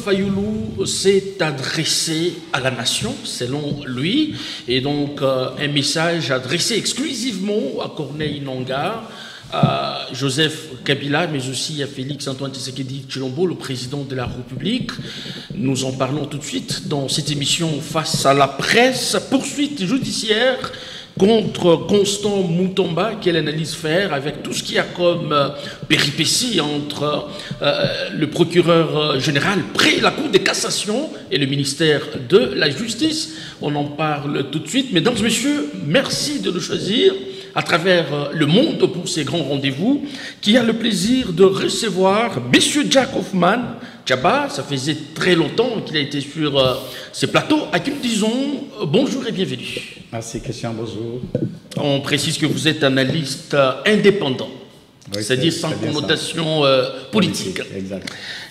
Fayulu s'est adressé à la nation, selon lui, et donc un message adressé exclusivement à Corneille Nangaa, à Joseph Kabila, mais aussi à Félix Antoine Tshisekedi Tshilombo, le président de la République. Nous en parlons tout de suite dans cette émission Face à la presse. Poursuite judiciaire contre Constant Mutomba. Quelle analyse faire avec tout ce qu'il y a comme péripéties entre le procureur général près la Cour de cassation et le ministère de la Justice? On en parle tout de suite. Mesdames et messieurs, merci de nous choisir à travers le monde pour ces grands rendez-vous, qui a le plaisir de recevoir M. Jack Hoffman. Djaba, ça faisait très longtemps qu'il a été sur ces plateaux, à qui nous disons bonjour et bienvenue. Merci Christian, bonjour. On précise que vous êtes analyste indépendant, oui, c'est-à-dire sans connotation politique. Exact.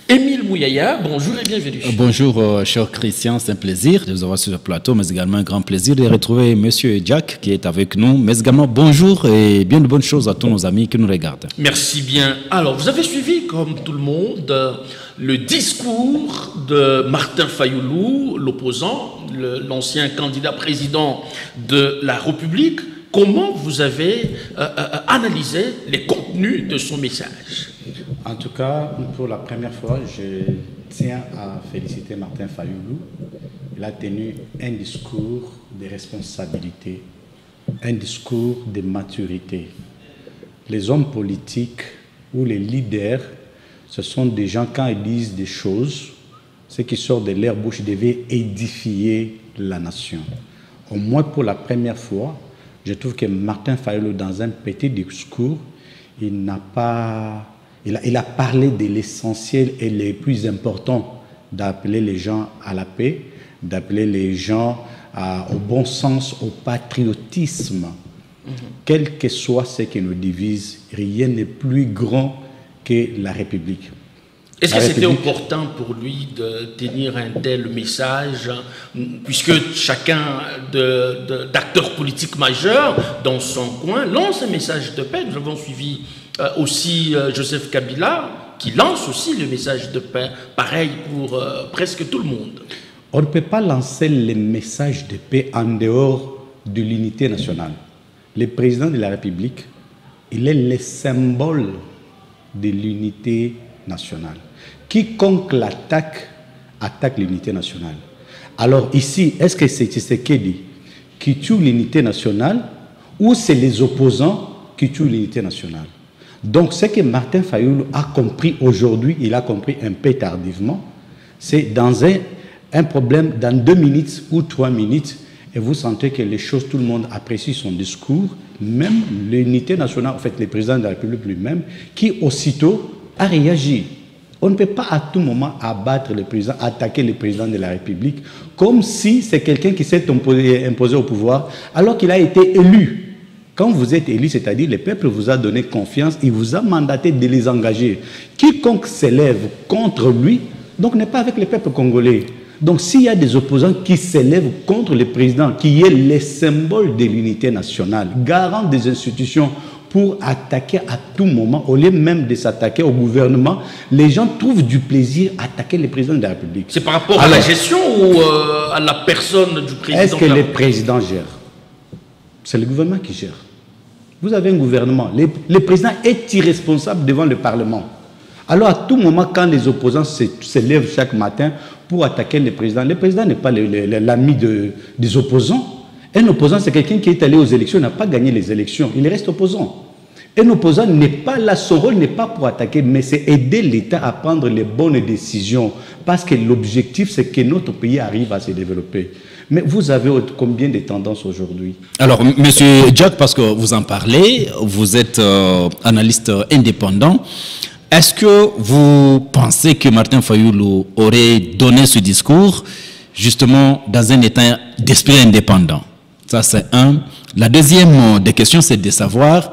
Émile Mouyaya, bonjour et bienvenue. Bonjour, cher Christian, c'est un plaisir de vous avoir sur le plateau, mais également un grand plaisir de retrouver M. Jack qui est avec nous, mais également bonjour et bien de bonnes choses à tous nos amis qui nous regardent. Merci bien. Alors, vous avez suivi, comme tout le monde, le discours de Martin Fayulu, l'opposant, l'ancien candidat président de la République. Comment vous avez analysé les contenus de son message? En tout cas, pour la première fois, je tiens à féliciter Martin Fayulu. Il a tenu un discours de responsabilité, un discours de maturité. Les hommes politiques ou les leaders, ce sont des gens, quand ils disent des choses, ce qui sort de leur bouche devait édifier la nation. Au moins pour la première fois, je trouve que Martin Fayulu, dans un petit discours, il a parlé de l'essentiel et le plus important, d'appeler les gens à la paix, d'appeler les gens au bon sens, au patriotisme. Quel que soit ce qui nous divise, rien n'est plus grand que la République. Est-ce que c'était opportun pour lui de tenir un tel message, puisque chacun d'acteurs politiques majeurs dans son coin lance un message de paix? Nous avons suivi aussi Joseph Kabila, qui lance aussi le message de paix, pareil pour presque tout le monde. On ne peut pas lancer les messages de paix en dehors de l'unité nationale. Le président de la République, il est le symbole de l'unité nationale. Quiconque l'attaque, attaque l'unité nationale. Alors ici, est-ce que c'est Tshisekedi qui tue l'unité nationale ou c'est les opposants qui tuent l'unité nationale? Donc ce que Martin Fayulu a compris aujourd'hui, il a compris un peu tardivement, c'est dans un problème, dans 2 minutes ou 3 minutes, et vous sentez que les choses, tout le monde apprécie son discours, même l'unité nationale, en fait le président de la République lui-même, qui aussitôt a réagi. On ne peut pas à tout moment abattre le président, attaquer le président de la République, comme si c'est quelqu'un qui s'est imposé au pouvoir, alors qu'il a été élu. Quand vous êtes élu, c'est-à-dire le peuple vous a donné confiance, il vous a mandaté de les engager. Quiconque s'élève contre lui, donc n'est pas avec le peuple congolais. Donc s'il y a des opposants qui s'élèvent contre le président, qui est le symbole de l'unité nationale, garant des institutions, pour attaquer à tout moment, au lieu même de s'attaquer au gouvernement, les gens trouvent du plaisir à attaquer le président de la République. C'est par rapport à la gestion ou à la personne du président? Est-ce que le président gère? C'est le gouvernement qui gère. Vous avez un gouvernement. Le président est irresponsable devant le Parlement. Alors à tout moment, quand les opposants se lèvent chaque matin pour attaquer le président n'est pas l'ami des opposants. Un opposant, c'est quelqu'un qui est allé aux élections, n'a pas gagné les élections. Il reste opposant. Un opposant n'est pas là, son rôle n'est pas pour attaquer, mais c'est aider l'État à prendre les bonnes décisions. Parce que l'objectif, c'est que notre pays arrive à se développer. Mais vous avez combien de tendances aujourd'hui? Alors, Monsieur Jack, parce que vous en parlez, vous êtes analyste indépendant. Est-ce que vous pensez que Martin Fayulu aurait donné ce discours justement dans un état d'esprit indépendant? Ça, c'est un. La deuxième des questions, c'est de savoir,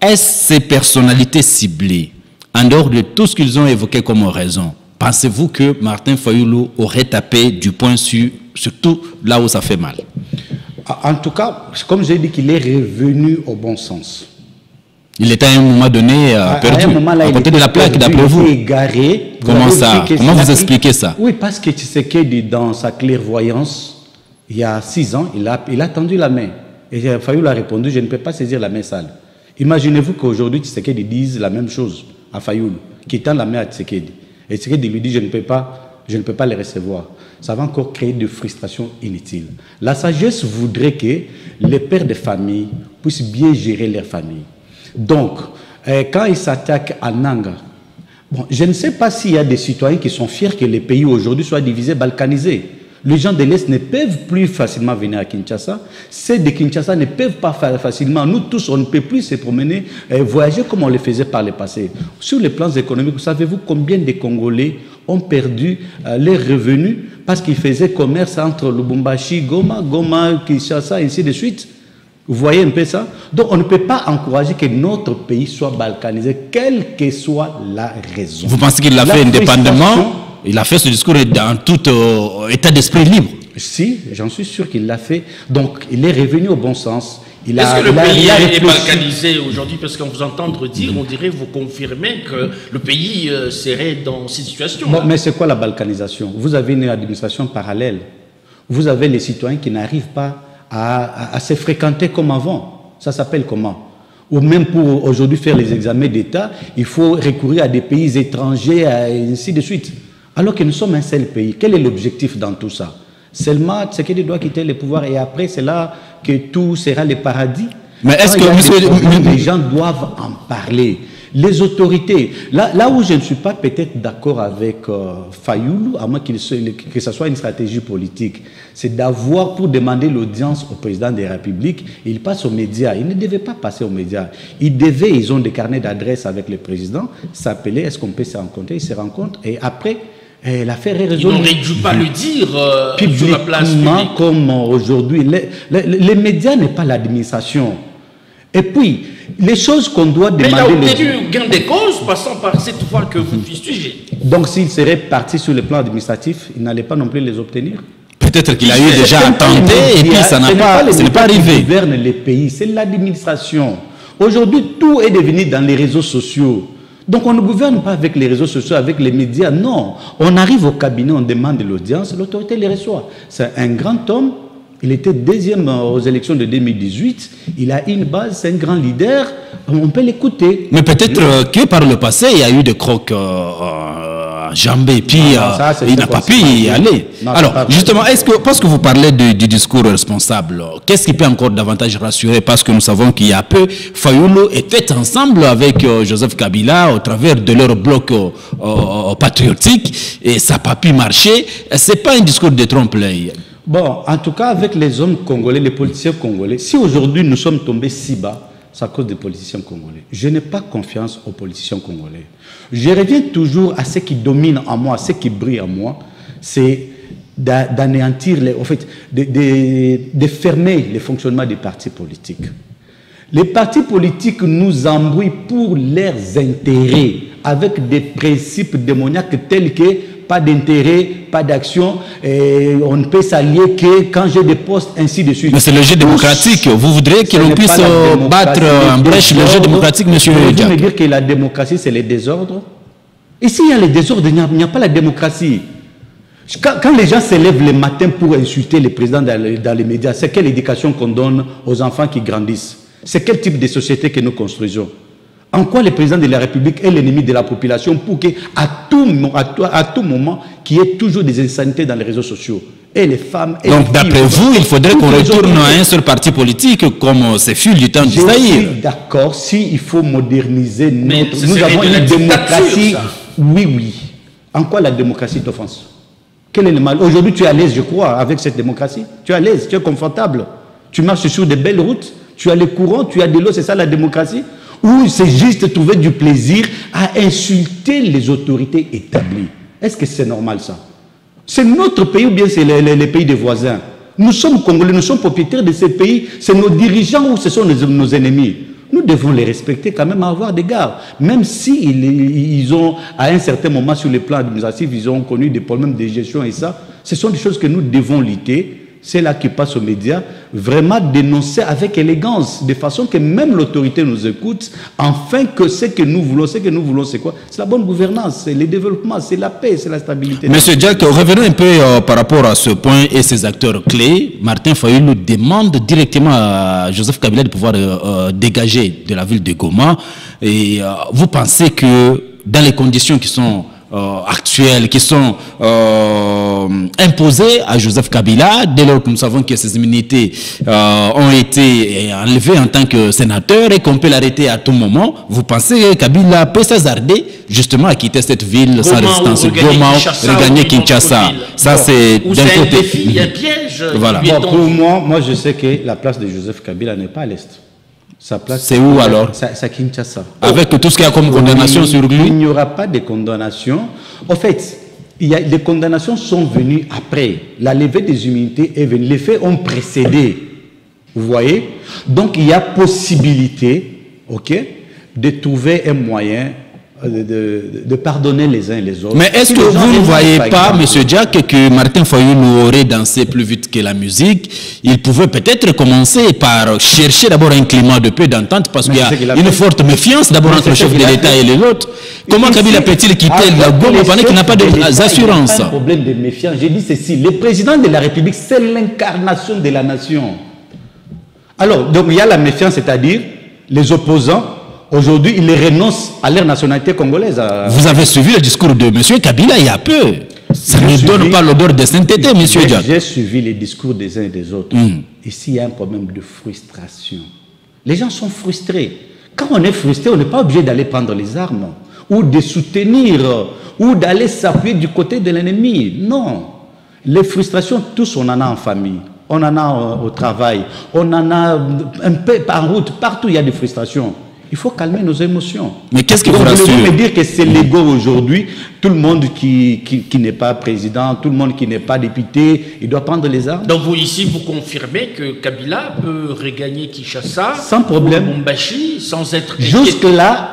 est-ce ces personnalités ciblées, en dehors de tout ce qu'ils ont évoqué comme raison, pensez-vous que Martin Fayulu aurait tapé du poing surtout là où ça fait mal? En tout cas, comme j'ai dit qu'il est revenu au bon sens. Il était à un moment donné perdu, à côté de la plaque, d'après vous. Égaré. Comment ça? Comment vous expliquez ça? Oui, parce que Tshisekedi, dans sa clairvoyance, il y a 6 ans, il a tendu la main. Et Fayoulou a répondu, je ne peux pas saisir la main sale. Imaginez-vous qu'aujourd'hui, Tshisekedi dise la même chose à Fayoulou, qui tend la main à Tshisekedi. Et Tshisekedi lui dit, je ne peux pas les recevoir. Ça va encore créer de frustrations inutiles. La sagesse voudrait que les pères de famille puissent bien gérer leur famille. Donc, quand ils s'attaquent à Nanga, bon, je ne sais pas s'il y a des citoyens qui sont fiers que les pays aujourd'hui soient divisés, balkanisés. Les gens de l'Est ne peuvent plus facilement venir à Kinshasa. Ceux de Kinshasa ne peuvent pas facilement. Nous tous, on ne peut plus se promener, voyager comme on le faisait par le passé. Sur les plans économiques, savez-vous combien de Congolais ont perdu leurs revenus parce qu'ils faisaient commerce entre Lubumbashi, Goma, Kinshasa, et ainsi de suite? Vous voyez un peu ça? Donc on ne peut pas encourager que notre pays soit balkanisé, quelle que soit la raison. Vous pensez qu'il l'a fait indépendamment? Il a fait ce discours dans tout état d'esprit libre? Si, j'en suis sûr qu'il l'a fait. Donc il est revenu au bon sens. Est-ce que le pays est balkanisé aujourd'hui? Parce qu'on vous entendre dire, on dirait, vous confirmez que le pays serait dans cette situation. Bon, mais c'est quoi la balkanisation? Vous avez une administration parallèle. Vous avez les citoyens qui n'arrivent pas à se fréquenter comme avant. Ça s'appelle comment? Ou même pour aujourd'hui faire les examens d'État, il faut recourir à des pays étrangers et ainsi de suite. Alors que nous sommes un seul pays. Quel est l'objectif dans tout ça? Seulement, Tshisekedi doit quitter le pouvoir et après, c'est là que tout sera le paradis. Mais est-ce que les gens doivent en parler? Les autorités, là où je ne suis pas peut-être d'accord avec Fayoulou, à moins que ce soit une stratégie politique, c'est d'avoir, pour demander l'audience au président de la République, il passe aux médias. Il ne devait pas passer aux médias. Ils ont des carnets d'adresses avec le président, s'appeler, est-ce qu'on peut se rencontrer? Ils se rencontrent et après, l'affaire est résolue. Ils n'auraient dû pas le dire sur la place publique. Comme aujourd'hui. Les médias n'est pas l'administration. Et puis, les choses qu'on doit demander... Mais il a obtenu gain de cause, passant par cette voie que vous fustigez. Donc, s'il serait parti sur le plan administratif, il n'allait pas non plus les obtenir. Peut-être qu'il a eu déjà tenté et puis ça n'est pas arrivé. Qui gouverne les pays, c'est l'administration. Aujourd'hui, tout est devenu dans les réseaux sociaux. Donc, on ne gouverne pas avec les réseaux sociaux, avec les médias, non. On arrive au cabinet, on demande l'audience, l'autorité les reçoit. C'est un grand homme. Il était deuxième aux élections de 2018. Il a une base, c'est un grand leader. On peut l'écouter. Mais peut-être que par le passé, il y a eu des crocs jambés, puis il n'a pas pu y aller. Non, alors, justement, parce que vous parlez du discours responsable, qu'est-ce qui peut encore davantage rassurer? Parce que nous savons qu'il y a peu, Fayoulou était ensemble avec Joseph Kabila au travers de leur bloc patriotique et ça n'a pas pu marcher. Ce n'est pas un discours de trompe-l'œil. Bon, en tout cas, avec les hommes congolais, les politiciens congolais, si aujourd'hui nous sommes tombés si bas, c'est à cause des politiciens congolais. Je n'ai pas confiance aux politiciens congolais. Je reviens toujours à ce qui domine en moi, à ce qui brille en moi, c'est d'anéantir, en fait, de fermer le fonctionnement des partis politiques. Les partis politiques nous embrouillent pour leurs intérêts, avec des principes démoniaques tels que pas d'intérêt, pas d'action, on ne peut s'allier que quand j'ai des postes, ainsi de suite. Mais c'est le jeu démocratique. Vous voudriez que l'on puisse battre en brèche le jeu démocratique, monsieur Diak? Vous me dire que la démocratie, c'est les désordres? Ici, il y a les désordres, il n'y a pas la démocratie. Quand les gens se lèvent le matin pour insulter le président dans les médias, c'est quelle éducation qu'on donne aux enfants qui grandissent? C'est quel type de société que nous construisons? En quoi le président de la République est l'ennemi de la population pour qu'à tout moment, qu'il y ait toujours des insanités dans les réseaux sociaux? Et les femmes... Et donc, d'après vous, il faudrait qu'on retourne à un seul parti politique, comme c'est fut du temps du Zaïre. Je suis d'accord, s'il faut moderniser notre... Nous avons une démocratie... Oui. En quoi la démocratie t'offense? Quel est le mal? Aujourd'hui, tu es à l'aise, je crois, avec cette démocratie. Tu es à l'aise, tu es confortable. Tu marches sur de belles routes, tu as les courants, tu as de l'eau, c'est ça la démocratie? Ou c'est juste trouver du plaisir à insulter les autorités établies? Est-ce que c'est normal ça? C'est notre pays ou bien c'est les pays des voisins? Nous sommes Congolais, nous sommes propriétaires de ces pays. C'est nos dirigeants ou ce sont nos ennemis? Nous devons les respecter quand même, avoir des gardes. Même si ils ont, à un certain moment sur le plan administratif, ils ont connu des problèmes de gestion et ça, ce sont des choses que nous devons lutter c'est là qui passe aux médias, vraiment dénoncer avec élégance, de façon que même l'autorité nous écoute, afin que ce que nous voulons, c'est quoi? C'est la bonne gouvernance, c'est le développement, c'est la paix, c'est la stabilité. Monsieur Jack, revenons un peu par rapport à ce point et ces acteurs clés. Martin Fayulu demande directement à Joseph Kabila de pouvoir dégager de la ville de Goma. Et vous pensez que dans les conditions qui sont actuelles, qui sont imposées à Joseph Kabila, dès lors que nous savons que ses immunités ont été enlevées en tant que sénateur et qu'on peut l'arrêter à tout moment, vous pensez que Kabila peut s'hasarder justement à quitter cette ville sans résistance, Goma, regagner Kinshasa? Ça, c'est d'un côté. Il y a un piège. Voilà. Bon, pour moi, je sais que la place de Joseph Kabila n'est pas à l'est. Sa place, c'est où alors? C'est à Kinshasa. Avec tout ce qu'il y a comme condamnation sur lui? Il n'y aura pas de condamnation. En fait, les condamnations sont venues après. La levée des immunités est venue. Les faits ont précédé. Vous voyez? Donc, il y a possibilité, ok, de trouver un moyen de pardonner les uns et les autres. Mais est-ce que vous ne voyez pas, M. Jack, que Martin Fayulu aurait dansé plus vite que la musique? Il pouvait peut-être commencer par chercher d'abord un climat de paix, d'entente, parce qu'il y a une forte méfiance d'abord entre le chef de l'État et les autres. Comment Kabila peut-il quitter la Goma pendant qu'il n'a pas d'assurance? Il n'y a pas de problème de méfiance. J'ai dit ceci, le président de la République, c'est l'incarnation de la nation. Alors, donc il y a la méfiance, c'est-à-dire les opposants. Aujourd'hui, ils renoncent à leur nationalité congolaise. Vous avez suivi le discours de M. Kabila il y a peu. Ça ne donne pas l'odeur de sainteté, M. Jack. J'ai suivi les discours des uns et des autres. Ici, il y a un problème de frustration. Les gens sont frustrés. Quand on est frustré, on n'est pas obligé d'aller prendre les armes ou de soutenir ou d'aller s'appuyer du côté de l'ennemi. Non. Les frustrations, tous, on en a en famille. On en a au travail. On en a un peu en route. Partout, il y a des frustrations. Il faut calmer nos émotions. Mais qu'est-ce que vous rassure? Vous me dire que c'est l'ego aujourd'hui. Tout le monde qui n'est pas président, tout le monde qui n'est pas député, il doit prendre les armes. Donc vous ici, vous confirmez que Kabila peut regagner Kinshasa sans problème, Lubumbashi, sans être jusque-là,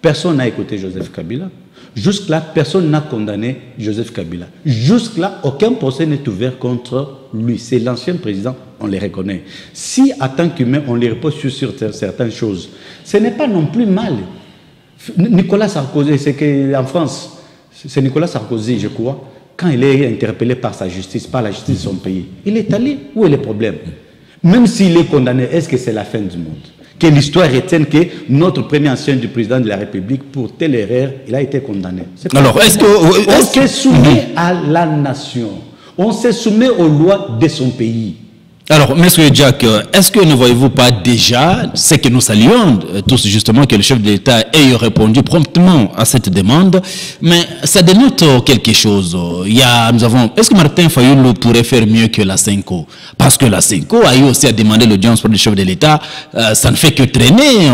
personne n'a écouté Joseph Kabila. Jusque-là, personne n'a condamné Joseph Kabila. Jusque-là, aucun procès n'est ouvert contre lui. C'est l'ancien président, on les reconnaît. Si, en tant qu'humain, on les repose sur certaines choses, ce n'est pas non plus mal. Nicolas Sarkozy, c'est qu'en France, c'est Nicolas Sarkozy, je crois, quand il est interpellé par sa justice, par la justice de son pays, il est allé, où est le problème? Même s'il est condamné, est-ce que c'est la fin du monde? Que l'histoire retienne que notre premier ancien du président de la République, pour telle erreur, il a été condamné. Alors, est-ce que... On se soumet à la nation. On se soumet aux lois de son pays. Alors, M. Jack, est-ce que ne voyez-vous pas déjà ce que nous saluons tous justement que le chef de l'État ait répondu promptement à cette demande, mais ça dénote quelque chose. Est-ce que Martin Fayulu pourrait faire mieux que la CENCO? Parce que la CENCO a eu aussi à demander l'audience pour le chef de l'État. Ça ne fait que traîner.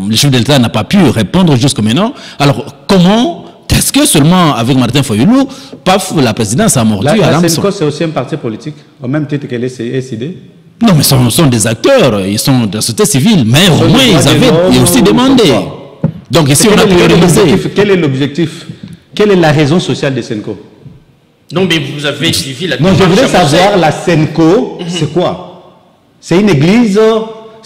Le chef de l'État n'a pas pu répondre jusqu'à maintenant. Alors, comment? Est-ce que seulement avec Martin Fayulu, paf, la présidence a mordu à l'hameçon? La CENCO, c'est aussi un parti politique, au même titre que les SID. Non, mais ce sont des acteurs, ils sont de la société civile, mais au moins ils avaient aussi demandé. Donc ici, on a priorisé. Quel est l'objectif? Quelle est la raison sociale de CENCO? Non, mais vous avez suivi la... Non, je voudrais savoir, la CENCO, c'est quoi? C'est une église?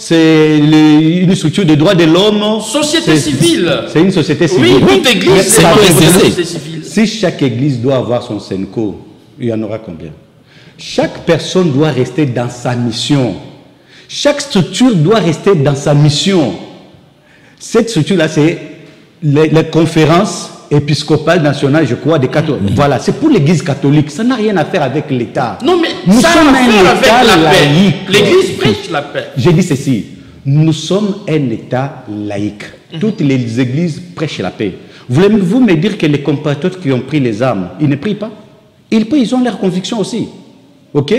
C'est une structure de droits de l'homme. Société civile. C'est une société civile. Oui, toute église, c'est une société civile. Si chaque église doit avoir son CENCO, il y en aura combien? Chaque personne doit rester dans sa mission. Chaque structure doit rester dans sa mission. Cette structure-là, c'est les conférences épiscopales nationales, je crois, des catholiques. Voilà, c'est pour l'église catholique. Ça n'a rien à faire avec l'État. Non, mais nous ça sommes a à faire avec la paix. L'église Écoute, prêche la paix. J'ai dit ceci. Nous sommes un État laïque. Toutes les églises prêchent la paix. Voulez-vous me dire que les compatriotes qui ont pris les armes, ils ne prient pas? Ils prient, ils ont leurs convictions aussi. Ok?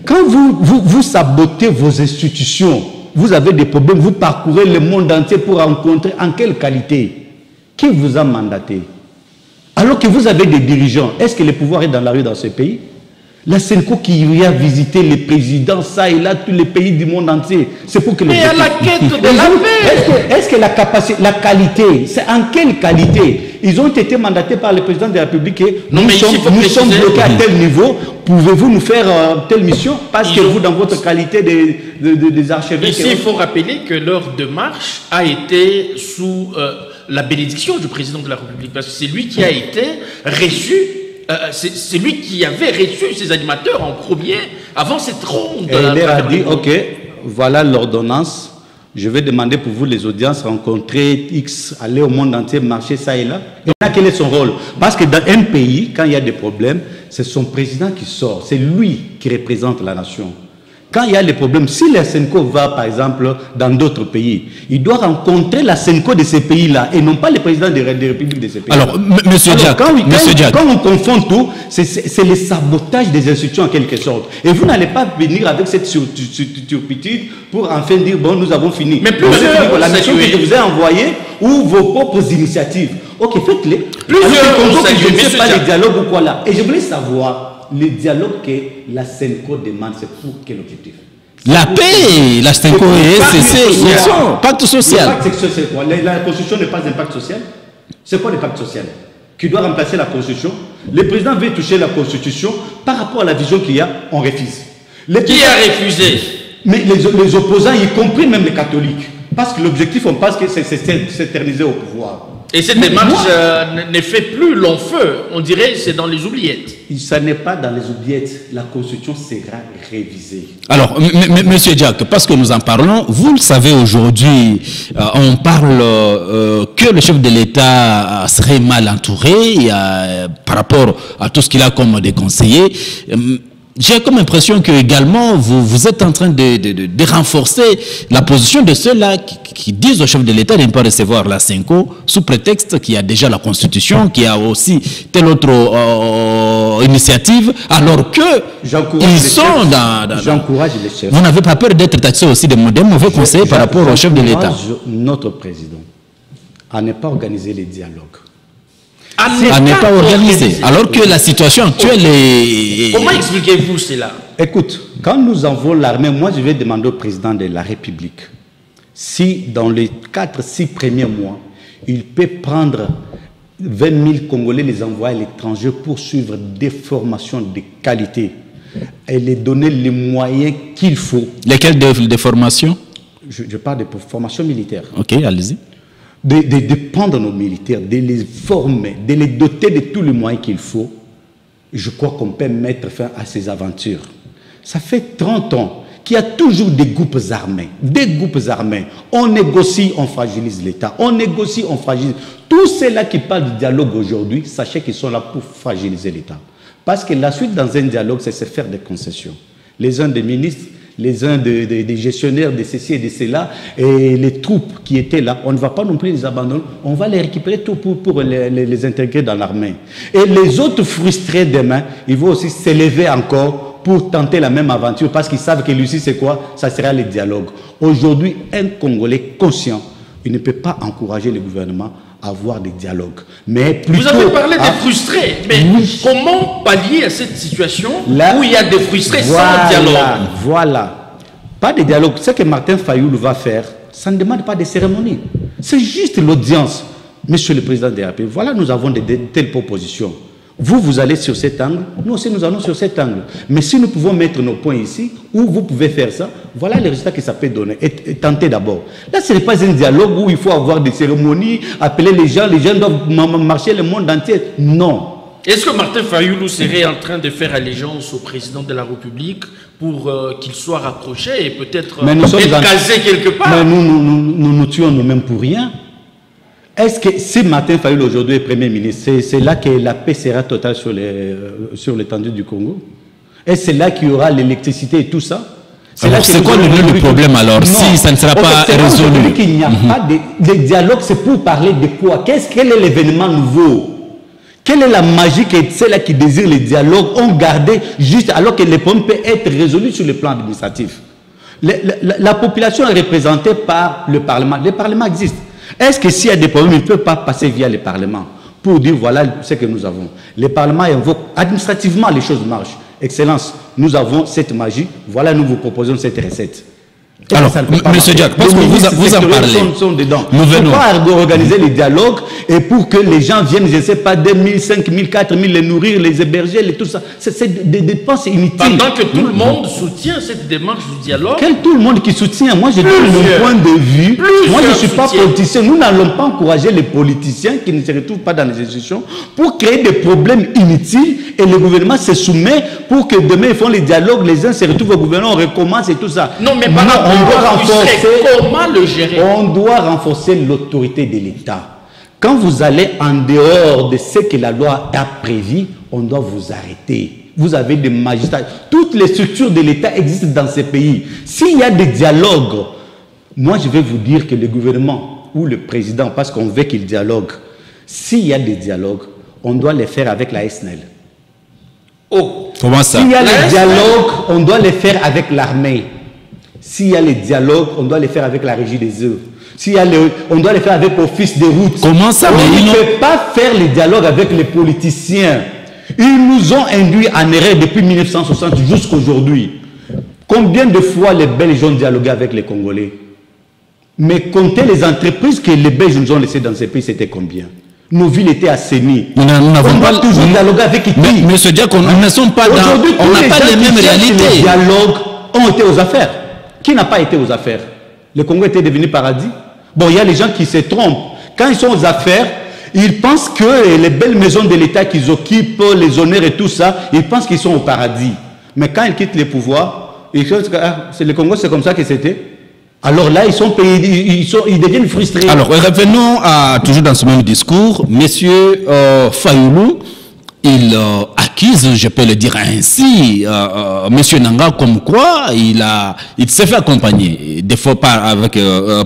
Quand vous sabotez vos institutions, vous avez des problèmes, vous parcourez le monde entier pour rencontrer en quelle qualité? Qui vous a mandaté? Alors que vous avez des dirigeants, est-ce que le pouvoir est dans la rue dans ce pays? La CENCO qui vient visiter les présidents, ça et là, tous les pays du monde entier, c'est pour que... Mais à la quête de la paix. Est-ce que la capacité, la qualité, c'est en quelle qualité? Ils ont été mandatés par le président de la République et nous sommes bloqués à tel niveau. Pouvez-vous nous faire telle mission? Parce que vous, dans votre qualité des archevêques... Ici, il faut rappeler que leur démarche a été sous la bénédiction du président de la République, parce que c'est lui qui a été reçu, c'est lui qui avait reçu ces animateurs en premier, avant cette ronde. Et il leur a dit, ok, voilà l'ordonnance, je vais demander pour vous les audiences, rencontrer X, aller au monde entier, marcher ça et là. Et là, quel est son rôle? Parce que dans un pays, quand il y a des problèmes, c'est son président qui sort, c'est lui qui représente la nation. Quand il y a des problèmes, si la SENCO va, par exemple, dans d'autres pays, il doit rencontrer la SENCO de ces pays-là et non pas le président des républiques de ces pays-là. Alors, monsieur Diack, quand on confond tout, c'est le sabotage des institutions en quelque sorte. Et vous n'allez pas venir avec cette turpitude pour enfin dire, bon, nous avons fini. Mais plusieurs, la mission que je vous ai envoyée ou vos propres initiatives. Ok, faites-les. Plusieurs, je ne sais pas les dialogues ou quoi là. Et je voulais savoir... Le dialogue que la SENCO demande, c'est pour quel objectif? La paix, la SENCO et pacte social. Le pacte social, c'est quoi? La Constitution n'est pas un pacte social? C'est quoi le pacte social? Qui doit remplacer la Constitution? Le président veut toucher la Constitution par rapport à la vision qu'il y a, on refuse. Qui a refusé? Mais les opposants, y compris même les catholiques. Parce que l'objectif, on pense que c'est s'éterniser au pouvoir. Et cette démarche ne fait plus long feu. On dirait que c'est dans les oubliettes. Ça n'est pas dans les oubliettes. La Constitution sera révisée. Alors, monsieur Diack, parce que nous en parlons, vous le savez aujourd'hui, on parle que le chef de l'État serait mal entouré par rapport à tout ce qu'il a comme des conseillers. J'ai comme impression que également vous êtes en train de renforcer la position de ceux-là qui disent au chef de l'État de ne pas recevoir la SENCO sous prétexte qu'il y a déjà la Constitution, qu'il y a aussi telle autre initiative, alors que ils sont dans... J'encourage les chefs. Vous n'avez pas peur d'être taxé aussi de mauvais conseils par rapport au chef de l'État? Notre président à ne pas organiser les dialogues. À ne pas organiser, alors que la situation actuelle est... Comment expliquez-vous cela? Écoute, quand nous envoyons l'armée, moi je vais demander au président de la République si dans les 4-6 premiers mois, il peut prendre 20 000 Congolais, les envoyer à l'étranger pour suivre des formations de qualité et les donner les moyens qu'il faut. Lesquelles de formations? Je parle de formations militaires. Ok, allez-y. De prendre nos militaires, de les former, de les doter de tous les moyens qu'il faut, je crois qu'on peut mettre fin à ces aventures. Ça fait 30 ans qu'il y a toujours des groupes armés. Des groupes armés. On négocie, on fragilise l'État. On négocie, on fragilise. Tous ceux-là qui parlent de dialogue aujourd'hui, sachez qu'ils sont là pour fragiliser l'État. Parce que la suite dans un dialogue, c'est se faire des concessions. Les uns des ministres, les uns des gestionnaires de ceci et de cela, et les troupes qui étaient là, on ne va pas non plus les abandonner, on va les récupérer tout pour les intégrer dans l'armée. Et les autres frustrés demain, ils vont aussi s'élever encore pour tenter la même aventure, parce qu'ils savent que l'issue c'est quoi? Ça sera le dialogue. Aujourd'hui, un Congolais conscient, il ne peut pas encourager le gouvernement à avoir des dialogues. Mais plutôt, vous avez parlé des frustrés, mais comment pallier à cette situation là, où il y a des frustrés sans dialogue? Voilà. Pas de dialogue. Ce que Martin Fayoulou va faire, ça ne demande pas de cérémonie. C'est juste l'audience. Monsieur le Président de la République, voilà, nous avons de telles propositions. Vous allez sur cet angle, nous aussi nous allons sur cet angle. Mais si nous pouvons mettre nos points ici, où vous pouvez faire ça, voilà les résultats que ça peut donner. Et tentez d'abord. Là, ce n'est pas un dialogue où il faut avoir des cérémonies, appeler les gens doivent marcher le monde entier. Non. Est-ce que Martin Fayoulou serait en train de faire allégeance au président de la République pour qu'il soit rapproché et peut-être être casé quelque part? Mais nous tuons nous-mêmes pour rien. Est-ce que si Martin Fayoulou aujourd'hui est Premier ministre, c'est là que la paix sera totale sur l'étendue du Congo? Et c'est là qu'il y aura l'électricité et tout ça? Alors c'est quoi le problème alors, si ça ne sera pas résolu? Il n'y a pas de dialogue, c'est pour parler de quoi? Quel est l'événement nouveau? Quelle est la magie que ceux-là qui désirent le dialogue ont gardé juste alors que les problèmes peuvent être résolus sur le plan administratif? La population est représentée par le Parlement. Le Parlement existe. Est-ce que s'il y a des problèmes, il ne peut pas passer via le Parlement pour dire voilà ce que nous avons? Le Parlement invoque administrativement, les choses marchent. Excellence, nous avons cette magie, voilà, nous vous proposons cette recette. Alors, M. Diak, parce que vous en parlez, sont dedans. Nous venons. Il ne faut pas organiser les dialogues et pour que les gens viennent, je ne sais pas, 2000, 5000, 4000, les nourrir, les héberger, tout ça. C'est des dépenses inutiles. Pendant que tout le monde soutient cette démarche du dialogue. Quel tout le monde qui soutient? Moi, je donne mon point de vue. Moi, je ne suis pas politicien. Nous n'allons pas encourager les politiciens qui ne se retrouvent pas dans les institutions pour créer des problèmes inutiles et le gouvernement se soumet pour que demain ils font les dialogues, les uns se retrouvent au gouvernement, on recommence et tout ça. Non, mais par rapport comment le gérer? On doit renforcer l'autorité de l'État. Quand vous allez en dehors de ce que la loi a prévu, on doit vous arrêter. Vous avez des magistrats. Toutes les structures de l'État existent dans ces pays. S'il y a des dialogues, moi je vais vous dire que le gouvernement ou le président, parce qu'on veut qu'il dialogue, s'il y a des dialogues, on doit les faire avec la SNEL. Oh, comment ça? S'il y a les dialogues, on doit les faire avec l'armée. S'il y a les dialogues, on doit les faire avec la régie des œuvres. On doit les faire avec l'office des routes. Comment ça? On ne peut pas faire les dialogues avec les politiciens. Ils nous ont induits en erreur depuis 1960 jusqu'à aujourd'hui. Combien de fois les Belges ont dialogué avec les Congolais? Mais comptez les entreprises que les Belges nous ont laissées dans ces pays, c'était combien? Nos villes étaient assainies. Nous n'avons pas toujours dialogué avec qui? Mais Monsieur Diak, on ne sommes pas dans... On n'a pas les mêmes réalités. Les dialogues ont été aux affaires. Qui n'a pas été aux affaires? Le Congo était devenu paradis. Bon, il y a les gens qui se trompent. Quand ils sont aux affaires, ils pensent que les belles maisons de l'État qu'ils occupent, les honneurs et tout ça, ils pensent qu'ils sont au paradis. Mais quand ils quittent les pouvoirs, ils disent que le Congo, c'est comme ça que c'était. Alors là, ils deviennent frustrés. Alors, revenons toujours dans ce même discours. Monsieur Fayoulou, il accuse, je peux le dire ainsi, Monsieur Nanga, comme quoi il s'est fait accompagner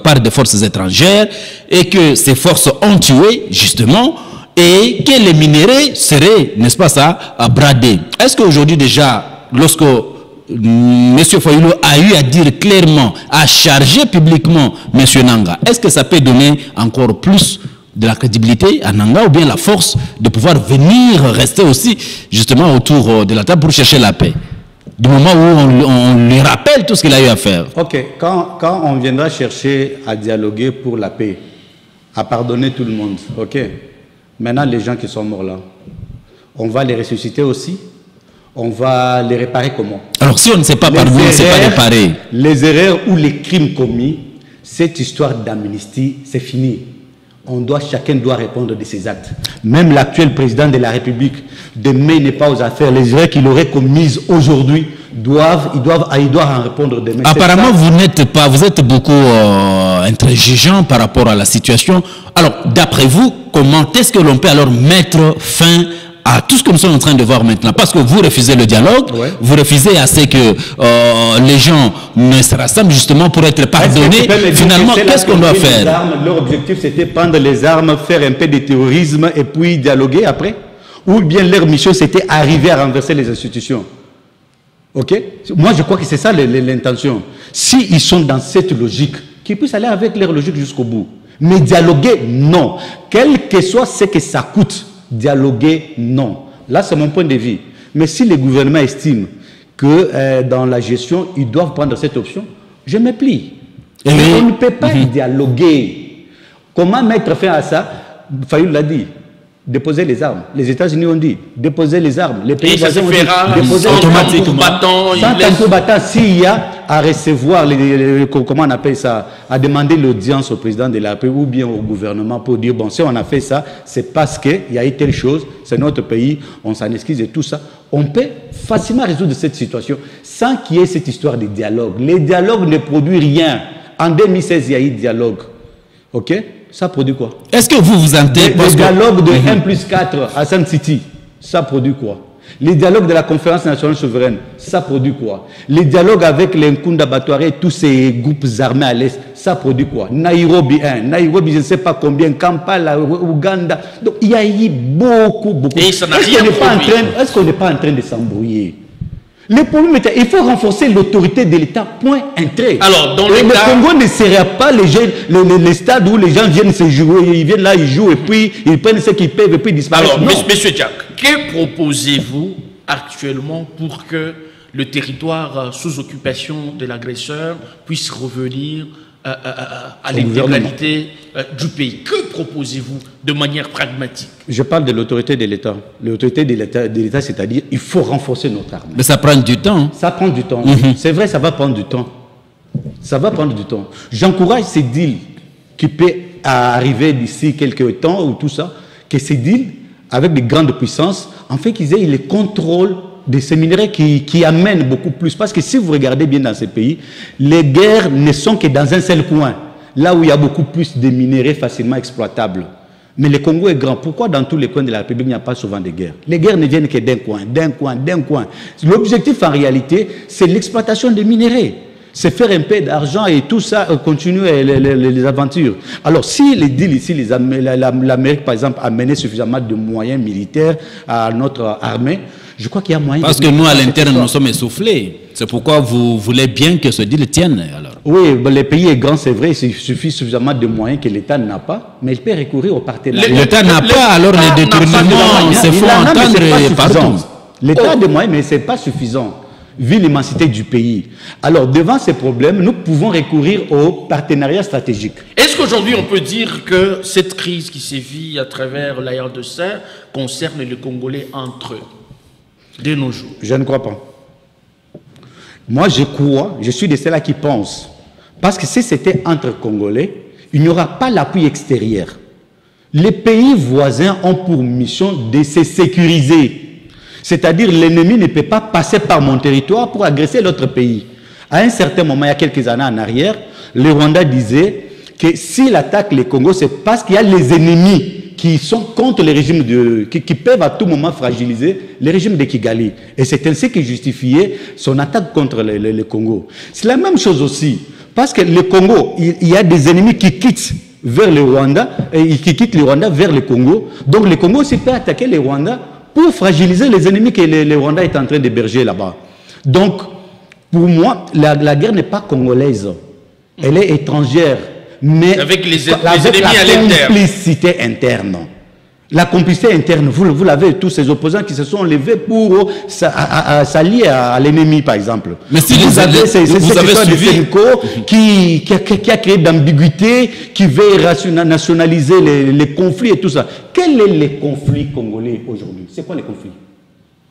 par des forces étrangères et que ces forces ont tué, justement, et que les minéraux seraient, n'est-ce pas ça, bradés. Est-ce qu'aujourd'hui déjà, lorsque M. Fayoulou a eu à dire clairement, à charger publiquement M. Nanga, est-ce que ça peut donner encore plus de la crédibilité à Nanga ou bien la force de pouvoir venir rester aussi justement autour de la table pour chercher la paix? Du moment où on lui rappelle tout ce qu'il a eu à faire. Ok, quand on viendra chercher à dialoguer pour la paix, à pardonner tout le monde, ok. Maintenant, les gens qui sont morts là, on va les ressusciter aussi. On va les réparer comment? Alors si on ne sait pas pardonner, on ne sait pas réparer. Les erreurs ou les crimes commis, cette histoire d'amnistie, c'est fini. Chacun doit répondre de ses actes. Même l'actuel président de la République, demain n'est pas aux affaires. Les erreurs qu'il aurait commises aujourd'hui, il doit en répondre demain. Apparemment, vous êtes beaucoup intransigeant par rapport à la situation. Alors, d'après vous, comment est-ce que l'on peut alors mettre fin à tout ce que nous sommes en train de voir maintenant? Parce que vous refusez le dialogue, vous refusez à ce que les gens ne se rassemblent justement pour être pardonnés. Finalement, qu'est-ce qu'on doit faire? Leur objectif, c'était prendre les armes, faire un peu de terrorisme et puis dialoguer après? Ou bien leur mission, c'était arriver à renverser les institutions? Ok? Moi, je crois que c'est ça l'intention. S'ils sont dans cette logique, qu'ils puissent aller avec leur logique jusqu'au bout. Mais dialoguer, non. Quel que soit ce que ça coûte, dialoguer, non. Là, c'est mon point de vue. Mais si le gouvernement estime que dans la gestion, ils doivent prendre cette option, je me plie. On ne peut pas dialoguer. Comment mettre fin à ça? Fayoulou l'a dit. Déposer les armes. Les États-Unis ont dit déposer les armes. Les pays voisins ont dit déposer automatiquement. Sans tambour battant, s'il y a à recevoir, comment on appelle ça, à demander l'audience au président de la République ou bien au gouvernement pour dire, bon, si on a fait ça, c'est parce qu'il y a eu telle chose, c'est notre pays, on s'en excuse et tout ça. On peut facilement résoudre cette situation sans qu'il y ait cette histoire de dialogue. Les dialogues ne produisent rien. En 2016, il y a eu dialogue. OK? Ça produit quoi? Est-ce que vous vous entendez? Le dialogue de 1+4 à Sun City, ça produit quoi? Les dialogues de la conférence nationale souveraine, ça produit quoi? Les dialogues avec les Nkunda Batouare et tous ces groupes armés à l'Est, ça produit quoi? Nairobi 1, Nairobi je ne sais pas combien, Kampala, Ouganda. Donc il y a eu beaucoup. Et ça n'a rien produit. Est-ce qu'on n'est pas en train de s'embrouiller? Le problème est il faut renforcer l'autorité de l'État, point entrée. Alors, dans le Congo ne sera pas les stades où les gens viennent se jouer, ils viennent là, ils jouent et puis ils prennent ce qu'ils peuvent et puis ils disparaissent. Alors, Monsieur Diak, que proposez-vous actuellement pour que le territoire sous occupation de l'agresseur puisse revenir à l'intégralité du pays. Que proposez-vous de manière pragmatique? Je parle de l'autorité de l'État. L'autorité de l'État, c'est-à-dire il faut renforcer notre armée. Mais ça prend du temps. Ça prend du temps. C'est vrai, ça va prendre du temps. Ça va prendre du temps. J'encourage ces deals qui peuvent arriver d'ici quelques temps ou tout ça, que ces deals avec des grandes puissances, en fait qu'ils aient le contrôle de ces minerais qui amènent beaucoup plus. Parce que si vous regardez bien dans ces pays, les guerres ne sont que dans un seul coin, là où il y a beaucoup plus de minerais facilement exploitables. Mais le Congo est grand. Pourquoi dans tous les coins de la République, il n'y a pas souvent de guerres? Les guerres ne viennent que d'un coin, d'un coin, d'un coin. L'objectif en réalité, c'est l'exploitation des minerais. C'est faire un peu d'argent et tout ça, continuer les aventures. Alors, si les deals ici, l'Amérique, par exemple, a mené suffisamment de moyens militaires à notre armée, je crois qu'il y a moyen... Parce que nous, à l'interne, nous sommes essoufflés. C'est pourquoi vous voulez bien que ce deal tienne, alors. Oui, le pays est grand, c'est vrai, il suffit suffisamment de moyens que l'État n'a pas, mais il peut recourir aux partenaires. L'État n'a pas, alors les détournements se font entendre partout. L'État a des moyens, mais ce n'est pas suffisant, vu l'immensité du pays. Alors, devant ces problèmes, nous pouvons recourir aux partenariats stratégiques. Est-ce qu'aujourd'hui, on peut dire que cette crise qui sévit à travers la RDC concerne les Congolais entre eux, de nos jours? Je ne crois pas. Moi, je crois, je suis de ceux-là qui pensent. Parce que si c'était entre Congolais, il n'y aura pas l'appui extérieur. Les pays voisins ont pour mission de se sécuriser. C'est-à-dire l'ennemi ne peut pas passer par mon territoire pour agresser l'autre pays. À un certain moment, il y a quelques années en arrière, le Rwanda disait que s'il attaque le Congo, c'est parce qu'il y a les ennemis qui sont contre les régimes qui peuvent à tout moment fragiliser les régimes de Kigali. Et c'est ainsi qu'il justifiait son attaque contre le Congo. C'est la même chose aussi. Parce que le Congo, il y a des ennemis qui quittent vers le Rwanda, et qui quittent le Rwanda vers le Congo. Donc le Congo aussi peut attaquer le Rwanda pour fragiliser les ennemis que le Rwanda est en train d'héberger là-bas. Donc, pour moi, la guerre n'est pas congolaise. Elle est étrangère. Mais avec les ennemis à l'interne. La complicité interne. La complicité interne, vous l'avez, tous ces opposants qui se sont levés pour s'allier à l'ennemi, par exemple. Mais si vous avez suivi... qui a créé d'ambiguïté, qui veut nationaliser les conflits et tout ça. Quel est le conflit congolais aujourd'hui? C'est quoi les conflits?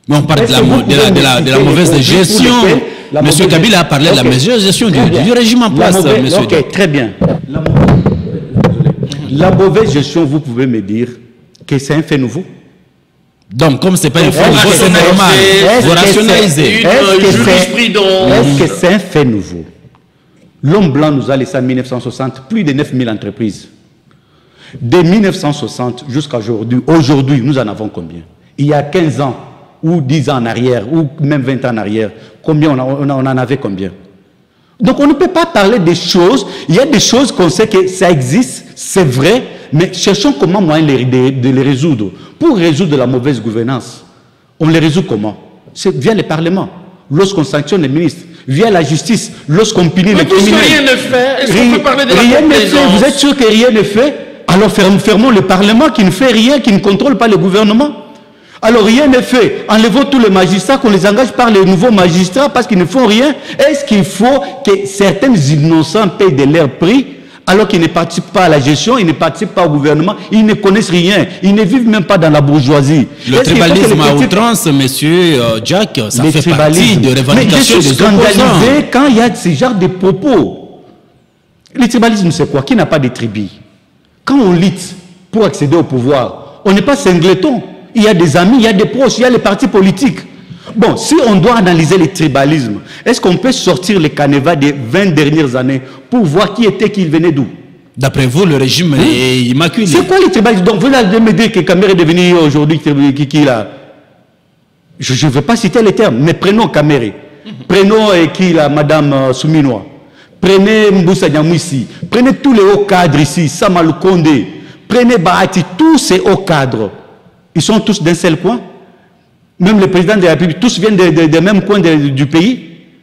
Mais on parle de la mauvaise gestion. M. Kabila a parlé de la mauvaise gestion du régime en place, monsieur. Ok, très bien. La mauvaise gestion, vous pouvez me dire que c'est un fait nouveau? Donc, comme ce n'est pas un fait nouveau, c'est normal. Vous rationalisez. Est-ce que c'est un fait nouveau? L'homme blanc nous a laissé en 1960 plus de 9000 entreprises. De 1960 jusqu'à aujourd'hui, nous en avons combien? Il y a 15 ans, ou 10 ans en arrière, ou même 20 ans en arrière, combien on en avait combien? Donc on ne peut pas parler des choses, il y a des choses qu'on sait que ça existe, c'est vrai, mais cherchons comment moyen de les résoudre. Pour résoudre la mauvaise gouvernance, on les résout comment? C'est via le Parlement, lorsqu'on sanctionne les ministres, via la justice, lorsqu'on punit les criminels. Mais rien ne fait, est-ce qu'on peut parler de la rien ne fait, vous êtes sûr que rien ne fait? Alors fermons le Parlement qui ne fait rien, qui ne contrôle pas le gouvernement. Alors rien n'est fait. Enlevons tous les magistrats, qu'on les engage par les nouveaux magistrats parce qu'ils ne font rien. Est-ce qu'il faut que certains innocents payent de leur prix alors qu'ils ne participent pas à la gestion, ils ne participent pas au gouvernement, ils ne connaissent rien, ils ne vivent même pas dans la bourgeoisie? Le tribalisme à outrance, monsieur Jack, ça fait partie de revendications des opposants. Mais je suis scandalisé quand il y a ce genre de propos. Le tribalisme, c'est quoi? Qui n'a pas de tribu? Quand on lutte pour accéder au pouvoir, on n'est pas singleton. Il y a des amis, il y a des proches, il y a les partis politiques. Bon, si on doit analyser le tribalisme, est-ce qu'on peut sortir les canevas des 20 dernières années pour voir qui était, qui venait d'où? D'après vous, le régime est immaculé. C'est quoi le tribalisme? Donc, vous allez me dire que Kamere est devenu aujourd'hui qui là? Je ne veux pas citer les termes, mais prenons Kamere. Prenons qui là, Madame Souminoa. Prenez Mboussa Nyamwisi. Prenez tous les hauts cadres ici, Samalou Kondé. Prenez Bahati, tous ces hauts cadres. Ils sont tous d'un seul coin. Même le président de la République, tous viennent des mêmes coins du pays.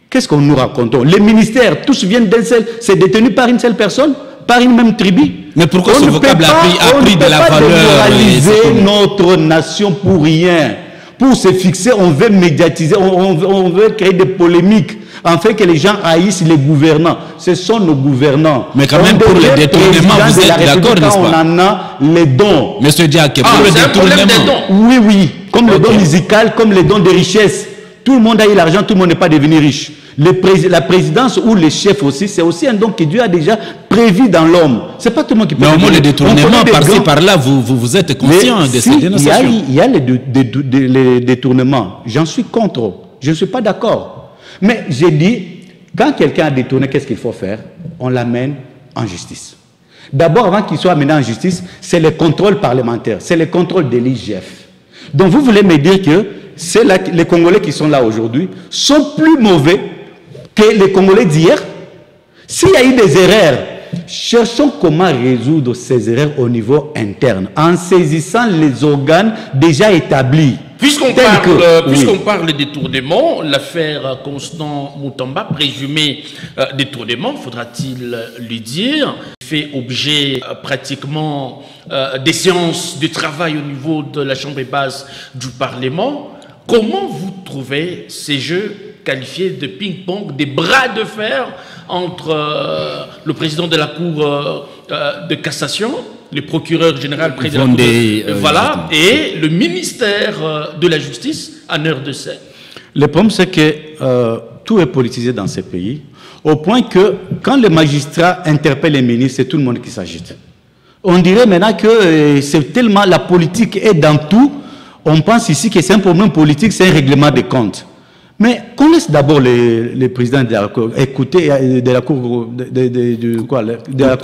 Qu'est-ce qu'on nous raconte? Les ministères, tous viennent d'un seul. C'est détenu par une seule personne, par une même tribu. Mais pourquoi ce vocable a pris de la valeur? On ne peut pas démoraliser notre nation pour rien. pour se fixer, on veut médiatiser, on veut créer des polémiques, afin que les gens haïssent les gouvernants. Ce sont nos gouvernants. Mais quand même, pour le détournement, vous êtes d'accord, n'est-ce pas? On en a les dons. Monsieur Diak, pour le détournement. Oui, oui. Comme le don musical, comme les dons de richesse. Tout le monde a eu l'argent, tout le monde n'est pas devenu riche. La présidence ou les chefs aussi, c'est aussi un don que Dieu a déjà prévu dans l'homme. C'est pas tout le monde qui peut. Mais au moins le détournement, par-ci, par-là, vous êtes conscient de ces dénonciations. Il y a les détournements. J'en suis contre. Je ne suis pas d'accord. Mais j'ai dit, quand quelqu'un a détourné, qu'est-ce qu'il faut faire? On l'amène en justice. D'abord, avant qu'il soit amené en justice, c'est le contrôle parlementaire, c'est le contrôle de l'IGF. Donc vous voulez me dire que les Congolais qui sont là aujourd'hui sont plus mauvais que les Congolais d'hier? S'il y a eu des erreurs, cherchons comment résoudre ces erreurs au niveau interne, en saisissant les organes déjà établis. Puisqu'on parle de détournement, l'affaire Constant Mutamba, présumé détournement, faudra-t-il lui dire, fait objet pratiquement des séances de travail au niveau de la Chambre basse du Parlement. Comment vous trouvez ces jeux qualifiés de ping-pong, des bras de fer entre le président de la Cour de cassation, le procureur général près de la Cour voilà, et le ministère de la Justice en heure de scène? Le problème, c'est que tout est politisé dans ces pays, au point que quand les magistrats interpellent les ministres, c'est tout le monde qui s'agite. On dirait maintenant que c'est tellement la politique est dans tout. On pense ici que c'est un problème politique, c'est un règlement des comptes. Mais qu'on laisse d'abord les présidents de la Cour, écouter de la Cour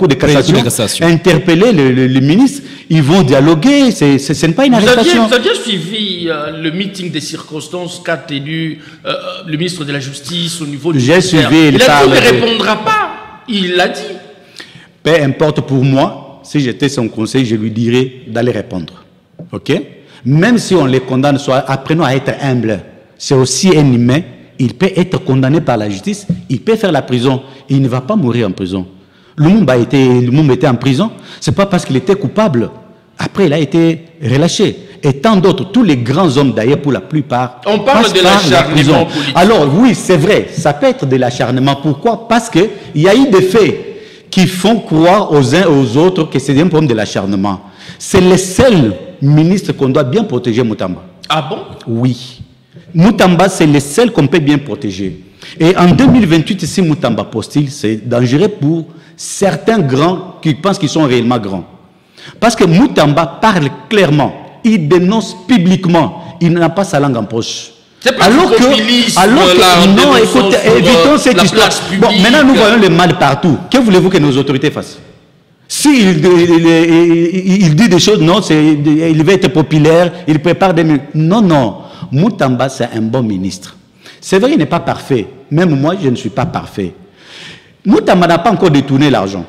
de cassation, interpeller le ministre, ils vont dialoguer, ce n'est pas une arrestation. Vous aviez suivi le meeting des circonstances qu'a tenu le ministre de la Justice au niveau du ministère? Il ne répondra pas, il l'a dit. Peu importe pour moi, si j'étais son conseil, je lui dirais d'aller répondre. Ok? Même si on les condamne, apprenons à être humbles. C'est aussi un humain. Il peut être condamné par la justice. Il peut faire la prison. Il ne va pas mourir en prison. Lumumba était en prison. Ce n'est pas parce qu'il était coupable. Après, il a été relâché. Et tant d'autres, tous les grands hommes d'ailleurs, pour la plupart, on parle de l'acharnement politique. Alors oui, c'est vrai, ça peut être de l'acharnement. Pourquoi? Parce qu'il y a eu des faits qui font croire aux uns et aux autres que c'est un problème de l'acharnement. C'est le seul ministre qu'on doit bien protéger, Mutamba. Ah bon? Oui. Mutamba, c'est le seul qu'on peut bien protéger. Et en 2028, si Mutamba postule, c'est dangereux pour certains grands qui pensent qu'ils sont réellement grands. Parce que Mutamba parle clairement, il dénonce publiquement, il n'a pas sa langue en poche. Alors que non, écoutez, évitons cette histoire. Bon, maintenant nous voyons le mal partout. Que voulez-vous que nos autorités fassent? S'il dit des choses, non, il veut être populaire, il prépare des... Non, non. Mutamba, c'est un bon ministre. C'est vrai, il n'est pas parfait. Même moi, je ne suis pas parfait. Mutamba n'a pas encore détourné l'argent.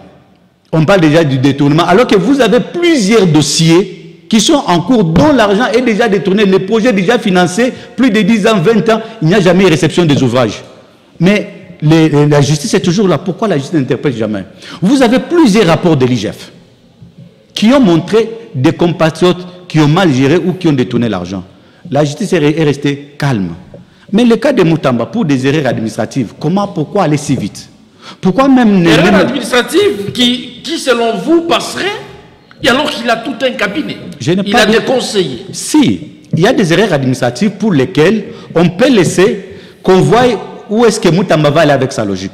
On parle déjà du détournement, alors que vous avez plusieurs dossiers qui sont en cours, dont l'argent est déjà détourné, les projets déjà financés, plus de 10 ans, 20 ans, il n'y a jamais eu réception des ouvrages. Mais la justice est toujours là. Pourquoi la justice n'interpelle jamais? Vous avez plusieurs rapports de l'IGF qui ont montré des compatriotes qui ont mal géré ou qui ont détourné l'argent. La justice est restée calme. Mais le cas de Mutamba, pour des erreurs administratives, pourquoi aller si vite? Pourquoi même... Erreurs administratives qui, selon vous, passeraient, et alors qu'il a tout un cabinet? Il a des conseillers. Si, il y a des erreurs administratives pour lesquelles on peut laisser qu'on voie où est-ce que Mutamba va aller avec sa logique.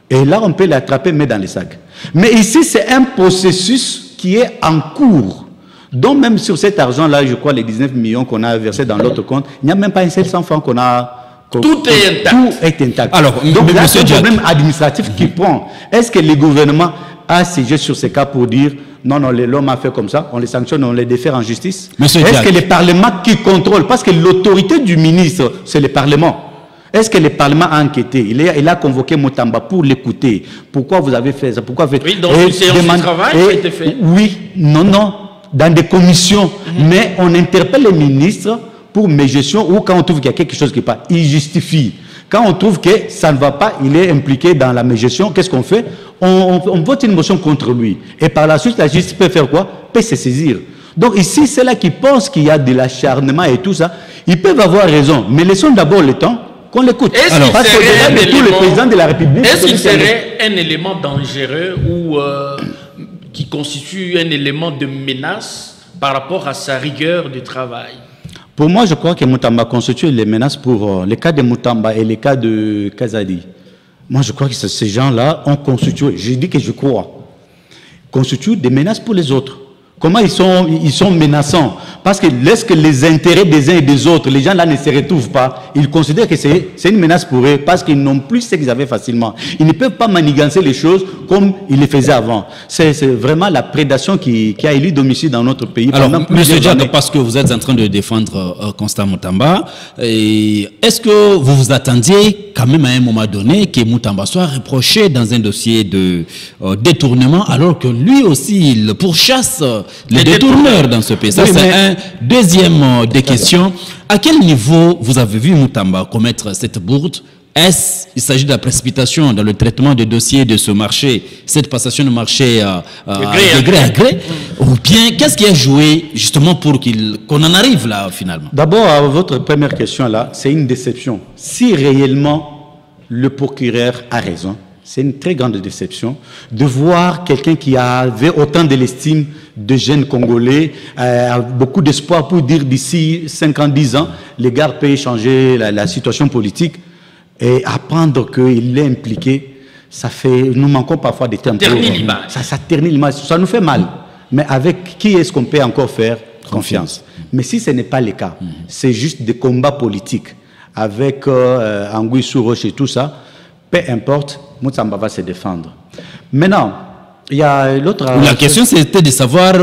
Et là, on peut l'attraper, mais dans les sacs. Mais ici, c'est un processus qui est en cours. Donc, même sur cet argent-là, je crois, les 19 millions qu'on a versés dans l'autre compte, il n'y a même pas un seul 100 francs qu'on a... Tout est intact. Tout est intact. Alors, donc là, c'est un problème administratif qui prend. Est-ce que le gouvernement a siégé sur ces cas pour dire non, non, l'homme a fait comme ça, on les sanctionne, on les défère en justice? Est-ce que le Parlement qui contrôle, parce que l'autorité du ministre, c'est le Parlement. Est-ce que le Parlement a enquêté? Il a convoqué Mutamba pour l'écouter. Pourquoi vous avez fait ça? Pourquoi vous faites... Oui, dans une séance de travail, ça a été fait. Oui, non, non, dans des commissions. Mais on interpelle les ministres pour médiation ou quand on trouve qu'il y a quelque chose qui n'est pas, il justifie. Quand on trouve que ça ne va pas, il est impliqué dans la médiation, qu'est-ce qu'on fait? On vote une motion contre lui. Et par la suite, la justice peut faire quoi? Peut se saisir. Donc ici, c'est là qui pensent qu'il y a de l'acharnement et tout ça. Ils peuvent avoir raison, mais laissons d'abord le temps qu'on l'écoute. Alors, parce que de tout le président de la République... Est-ce qu'il serait un élément dangereux ou qui constitue un élément de menace par rapport à sa rigueur du travail? Pour moi, je crois que Moutamba constitue les menaces pour les cas de Moutamba et les cas de Kazadi. Moi, je crois que ces gens-là ont constitué, je dis que je crois, constituent des menaces pour les autres. Comment ils sont menaçants? Parce que lorsque les intérêts des uns et des autres, les gens là ne se retrouvent pas, ils considèrent que c'est une menace pour eux parce qu'ils n'ont plus ce qu'ils avaient facilement. Ils ne peuvent pas manigancer les choses comme ils les faisaient avant. C'est vraiment la prédation qui a élu domicile dans notre pays. Alors, M. Diack, parce que vous êtes en train de défendre Constant Moutamba, est-ce que vous vous attendiez quand même à un moment donné que Moutamba soit reproché dans un dossier de détournement alors que lui aussi il pourchasse les détourneurs dans ce pays? Ça, c'est un deuxième des questions. À quel niveau vous avez vu Moutamba commettre cette bourde? Il s'agit de la précipitation dans le traitement des dossiers de ce marché, cette passation de marché de gré à gré, ou bien qu'est-ce qui a joué justement pour qu'on en arrive là finalement? D'abord, à votre première question là, c'est une déception. Si réellement le procureur a raison, c'est une très grande déception de voir quelqu'un qui avait autant de l'estime de jeunes Congolais, beaucoup d'espoir pour dire d'ici 5 ans, 10 ans, les gars peuvent changer la situation politique et apprendre qu'il est impliqué. Ça fait, nous manquons parfois des termes. Ça ternit l'image, ça nous fait mal. Mais avec qui est-ce qu'on peut encore faire confiance? Mais si ce n'est pas le cas, c'est juste des combats politiques avec Anguille Souroche et tout ça, peu importe, Moutamba va se défendre. Maintenant, il y a l'autre... La question c'était de savoir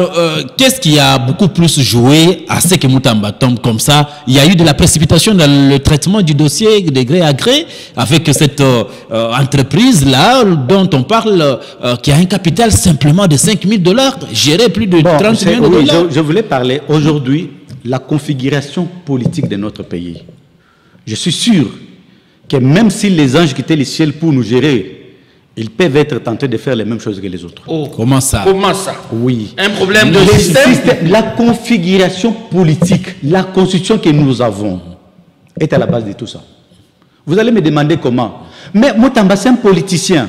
qu'est-ce qui a beaucoup plus joué à ce que Moutamba tombe comme ça. Il y a eu de la précipitation dans le traitement du dossier de gré à gré avec cette entreprise-là dont on parle qui a un capital simplement de 5 000 $, géré plus de 30 millions de dollars. Je voulais parler aujourd'hui la configuration politique de notre pays. Je suis sûr que même si les anges quittaient le ciel pour nous gérer, ils peuvent être tentés de faire les mêmes choses que les autres. Oh, comment ça? Comment ça? Oui. Un problème de système? La configuration politique, la constitution que nous avons est à la base de tout ça. Vous allez me demander comment. Mais Moutamba, c'est un politicien.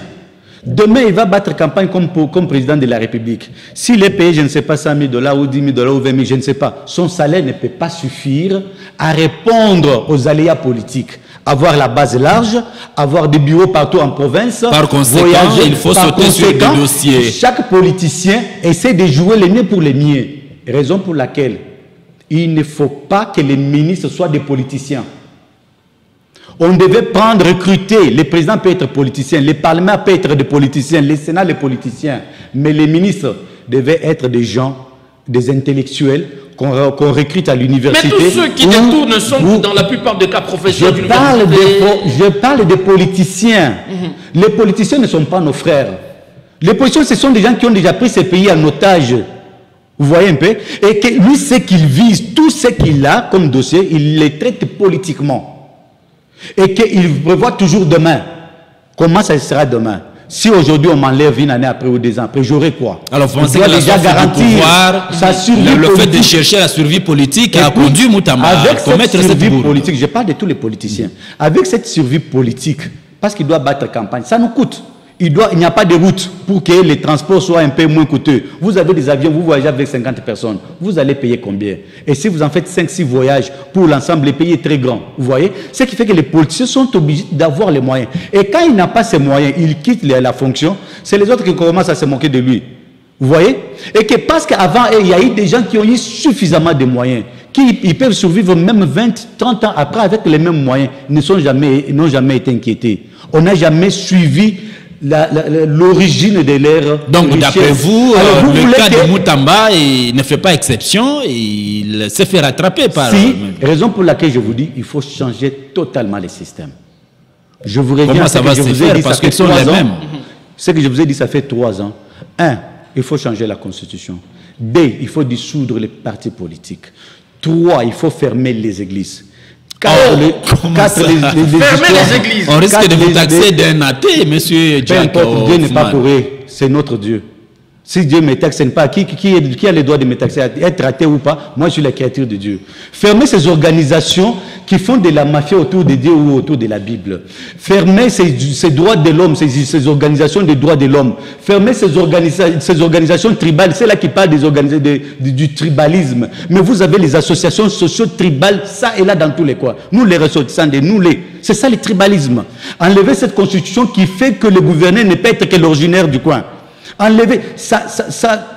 Demain, il va battre campagne comme président de la République. S'il est payé, je ne sais pas, 100 000 $ ou 10 000 $ ou 20 000, je ne sais pas, son salaire ne peut pas suffire à répondre aux aléas politiques. Avoir la base large, avoir des bureaux partout en province, par conséquent, voyager, il faut sauter sur des dossiers. Chaque politicien essaie de jouer les miens pour les miens. Raison pour laquelle il ne faut pas que les ministres soient des politiciens. On devait prendre, recruter, le président peut être politicien, le parlement peut être des politiciens, le Sénat des politiciens, mais les ministres devaient être des gens, des intellectuels, qu'on recrute à l'université. Mais tous ceux qui détournent sont dans la plupart des cas professeurs d'université. Je parle des politiciens. Les politiciens ne sont pas nos frères. Les politiciens, ce sont des gens qui ont déjà pris ces pays en otage. Vous voyez un peu? Et que lui, ce qu'il vise, tout ce qu'il a comme dossier, il les traite politiquement. Et qu'il prévoit toujours demain. Comment ça sera demain? Si aujourd'hui on m'enlève une année après ou 2 ans après, j'aurai quoi? Alors vous pensez que déjà garantir sa survie le fait de chercher la survie politique a conduit Moutamba à commettre cette survie politique? Je parle de tous les politiciens. Avec cette survie politique, parce qu'il doit battre campagne, ça nous coûte. Il n'y a pas de route pour que les transports soient un peu moins coûteux. Vous avez des avions, vous voyagez avec 50 personnes. Vous allez payer combien? Et si vous en faites 5-6 voyages pour l'ensemble, les pays est très grand. Vous voyez? Ce qui fait que les politiciens sont obligés d'avoir les moyens. Et quand il n'a pas ces moyens, il quitte la fonction, c'est les autres qui commencent à se moquer de lui. Vous voyez? Et que parce qu'avant, il y a eu des gens qui ont eu suffisamment de moyens, ils peuvent survivre même 20, 30 ans après avec les mêmes moyens, n'ont jamais été inquiétés. On n'a jamais suivi l'origine de l'ère. Donc, d'après vous, le cas de Moutamba ne fait pas exception, il se fait rattraper par... Si, raison pour laquelle je vous dis, il faut changer totalement les systèmes. Je vous reviens comment ça va se faire, parce qu'ils sont les mêmes. Ce que je vous ai dit, ça fait 3 ans. 1, il faut changer la constitution. 2, il faut dissoudre les partis politiques. 3, il faut fermer les églises. 4, les églises. On risque de vous taxer d'un athée, monsieur Diack. Dieu n'est pas pour eux, c'est notre Dieu. Si Dieu me taxe, ce n'est pas qui a le droit de me taxer, être athée ou pas. Moi, je suis la créature de Dieu. Fermez ces organisations qui font de la mafia autour de Dieu ou autour de la Bible. Fermez ces droits de l'homme, ces organisations des droits de l'homme. Fermez ces organisations tribales, c'est là qui parlent du tribalisme. Mais vous avez les associations socio-tribales, ça et là dans tous les coins. Nous les ressortissants, c'est ça le tribalisme. Enlevez cette constitution qui fait que le gouverneur ne peut être que l'originaire du coin. Enlever,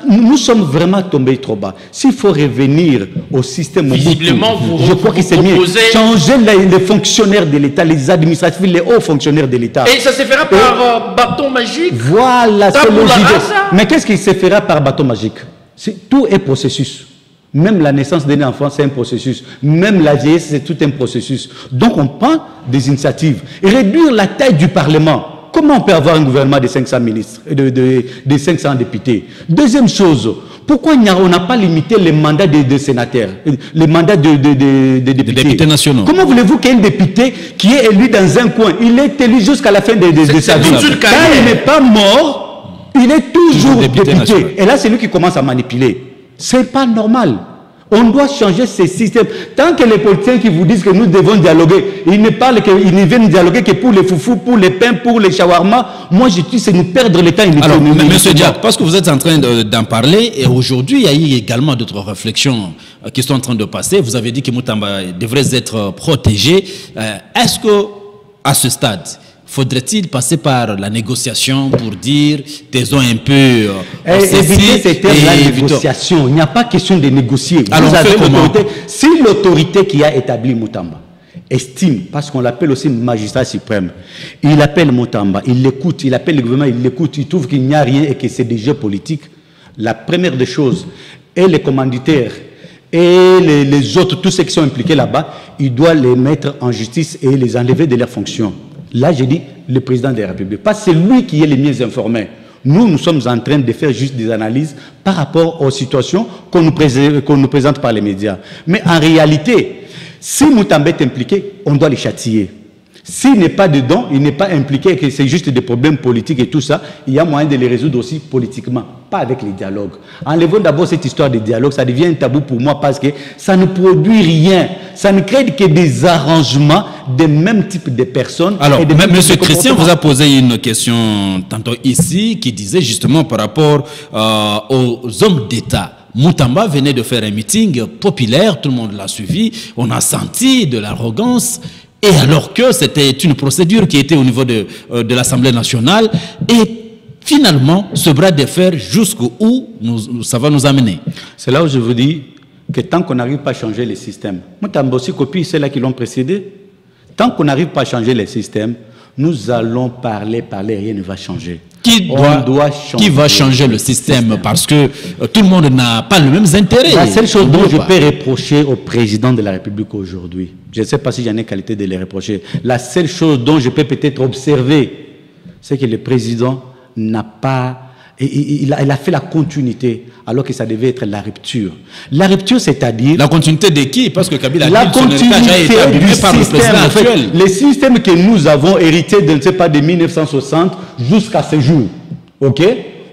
nous sommes vraiment tombés trop bas. S'il faut revenir au système visiblement, je crois que c'est mieux. Changer les fonctionnaires de l'État, les administratifs, les hauts fonctionnaires de l'État. Et ça se fera par bâton magique. Voilà, c'est logique. Mais qu'est-ce qui se fera par bâton magique? Tout est processus. Même la naissance d'un enfant, c'est un processus. Même la vieillesse, c'est tout un processus. Donc, on prend des initiatives. Réduire la taille du Parlement. Comment on peut avoir un gouvernement de 500 ministres, de 500 députés? Deuxième chose, pourquoi on n'a pas limité les mandats des sénateurs, les mandats des députés nationaux? Comment voulez-vous qu'un député qui est élu dans un coin, il est élu jusqu'à la fin de sa vie? Quand il n'est pas mort, il est toujours député. Et là, c'est lui qui commence à manipuler. Ce n'est pas normal. On doit changer ces systèmes. Tant que les politiciens qui vous disent que nous devons dialoguer, ils ne viennent dialoguer que pour les foufous, pour les pains, pour les shawarma. Moi, je dis c'est nous perdre le temps. Alors, M. Diak, parce que vous êtes en train d'en parler, et aujourd'hui, il y a eu également d'autres réflexions qui sont en train de passer. Vous avez dit que Moutamba devrait être protégé. Est-ce que, à ce stade, faudrait-il passer par la négociation pour dire taisons un peu éviter ces termes la négociation. Il n'y a pas question de négocier. Alors, vous avez l'autorité. Si l'autorité qui a établi Moutamba estime, parce qu'on l'appelle aussi magistrat suprême, il appelle Moutamba, il l'écoute, il appelle le gouvernement, il l'écoute, il trouve qu'il n'y a rien et que c'est des jeux politiques, la première des choses, et les commanditaires et les autres, tous ceux qui sont impliqués là-bas, il doit les mettre en justice et les enlever de leurs fonctions. Là, j'ai dit le président de la République. Pas c'est lui qui est le mieux informé. Nous sommes en train de faire juste des analyses par rapport aux situations qu'on nous présente par les médias. Mais en réalité, si Moutamba est impliqué, on doit les châtier. S'il n'est pas dedans, il n'est pas impliqué, que c'est juste des problèmes politiques et tout ça, il y a moyen de les résoudre aussi politiquement, pas avec les dialogues. Enlevons d'abord cette histoire de dialogue, ça devient un tabou pour moi parce que ça ne produit rien. Ça ne crée que des arrangements des mêmes types de personnes. Alors, M. Christian vous a posé une question tantôt ici qui disait justement par rapport aux hommes d'État. Moutamba venait de faire un meeting populaire, tout le monde l'a suivi, on a senti de l'arrogance. Et alors que c'était une procédure qui était au niveau de l'Assemblée nationale, et finalement, ce bras de fer, jusqu'où ça va nous amener? C'est là où je vous dis que tant qu'on n'arrive pas à changer les systèmes, Moutamba aussi copie ceux-là qui l'ont précédé, tant qu'on n'arrive pas à changer les systèmes, nous allons parler, rien ne va changer. Qui va changer le système? Parce que tout le monde n'a pas les mêmes intérêts. La seule chose dont je peux reprocher au président de la République aujourd'hui, je ne sais pas si j'en ai qualité de les reprocher, la seule chose dont je peux peut-être observer, c'est que le président n'a pas... Il a fait la continuité alors que ça devait être la rupture. La rupture, c'est-à-dire... La continuité de qui? Parce que Kabila a la dit que son héritage a été abîmé par le président actuel. Les systèmes que nous avons hérités de, ne sais pas, de 1960 jusqu'à ce jour, ok?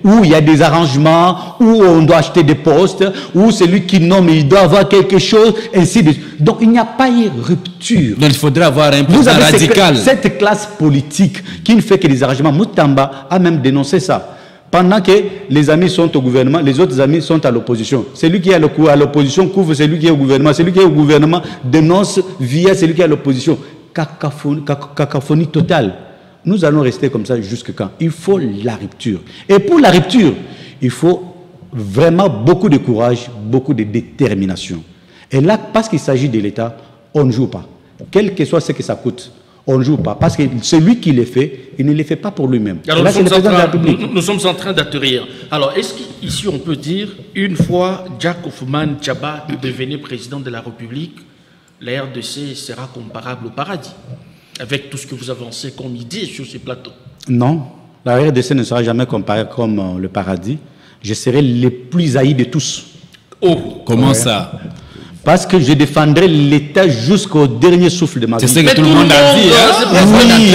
Où il y a des arrangements, où on doit acheter des postes, où celui qui nomme, il doit avoir quelque chose, ainsi de suite. Donc il n'y a pas eu rupture. Donc il faudrait avoir un président radical. Cette classe politique qui ne fait que des arrangements. Moutamba a même dénoncé ça. Pendant que les amis sont au gouvernement, les autres amis sont à l'opposition. Celui qui est à l'opposition couvre celui qui est au gouvernement. Celui qui est au gouvernement dénonce via celui qui est à l'opposition. Cacophonie totale. Nous allons rester comme ça jusqu'à quand? Il faut la rupture. Et pour la rupture, il faut vraiment beaucoup de courage, beaucoup de détermination. Et là, parce qu'il s'agit de l'État, on ne joue pas. Quel que soit ce que ça coûte. On ne joue pas. Parce que celui qui le fait, il ne le fait pas pour lui-même. Alors, nous sommes en train d'atterrir. Alors, est-ce qu'ici, on peut dire, une fois Jack Oufouman Tchaba devenait président de la République, la RDC sera comparable au paradis, avec tout ce que vous avancez comme idée sur ces plateaux? Non. La RDC ne sera jamais comparée comme le paradis. Je serai le plus haï de tous. Oh, comment ça? Parce que je défendrai l'État jusqu'au dernier souffle de ma vie. C'est ce que tout le monde a dit. Oui,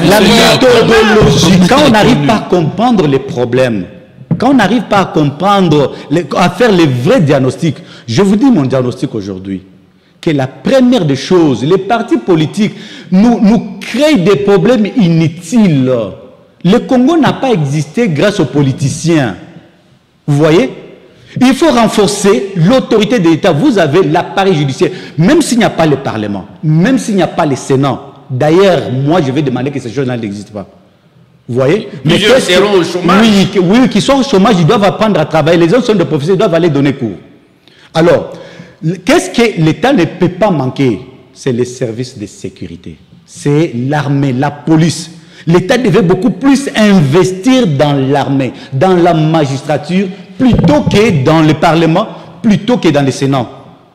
la méthodologie. Quand on n'arrive pas à comprendre les problèmes, Quand on n'arrive pas à comprendre, à faire les vrais diagnostics, je vous dis mon diagnostic aujourd'hui, que la première des choses, les partis politiques nous créent des problèmes inutiles. Le Congo n'a pas existé grâce aux politiciens. Vous voyez? Il faut renforcer l'autorité de l'État. Vous avez l'appareil judiciaire, même s'il n'y a pas le Parlement, même s'il n'y a pas le Sénat. D'ailleurs, moi, je vais demander que ces choses-là n'existent pas. Vous voyez? Mais ils seront au chômage. Oui, qui sont au chômage, ils doivent apprendre à travailler. Les autres sont de professeurs, ils doivent aller donner cours. Alors, qu'est-ce que l'État ne peut pas manquer? C'est les services de sécurité. C'est l'armée, la police. L'État devait beaucoup plus investir dans l'armée, dans la magistrature, plutôt que dans le Parlement, plutôt que dans le Sénat.